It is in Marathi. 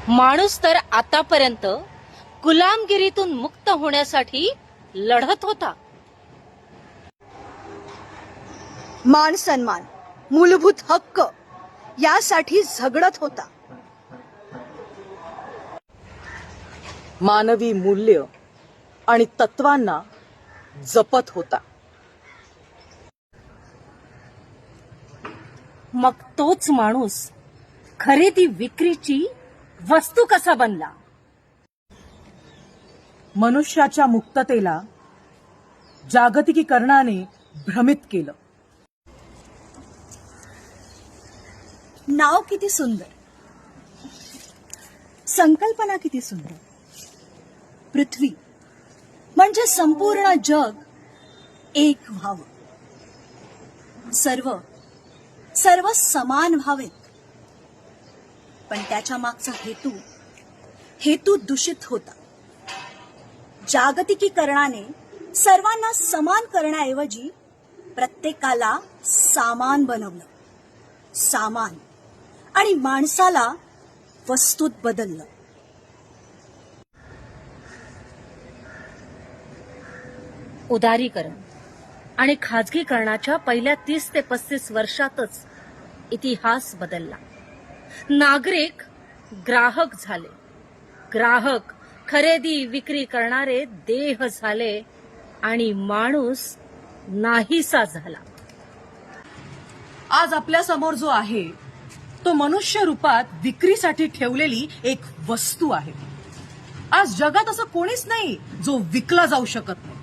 माणूस तर आतापर्यंत गुलामगिरीतून मुक्त होण्यासाठी लढत होता. मान सन्मान, मूलभूत हक्क यासाठी झगडत होता. मानवी मूल्य आणि तत्वांना जपत होता. मग तोच माणूस खरेदी विक्रीची वस्तू कसा बनला? मनुष्याच्या मुक्ततेला जागतिकीकरणाने भ्रमित केलं. नाव किती सुंदर, संकल्पना किती सुंदर. पृथ्वी म्हणजे संपूर्ण जग एक व्हावं, सर्व सर्व समान व्हावेत. पण त्याच्या मागचा हेतू दूषित होता. जागतिकीकरणाने सर्वांना समान करण्याऐवजी प्रत्येकाला सामान बनवलं. सामान आणि माणसाला वस्तूत बदललं. उदारीकरण आणि खाजगीकरणाच्या पहिल्या 30 ते 35 वर्षातच इतिहास बदलला. नागरिक ग्राहक झाले. ग्राहक खरेदी विक्री करणारे देह झाले आणि माणूस नाहीसा झाला. आज आपल्या समोर जो आहे तो मनुष्य रूपात विक्रीसाठी ठेवलेली एक वस्तू आहे. आज जगात असं कोणीच नाही जो विकला जाऊ शकत नाही.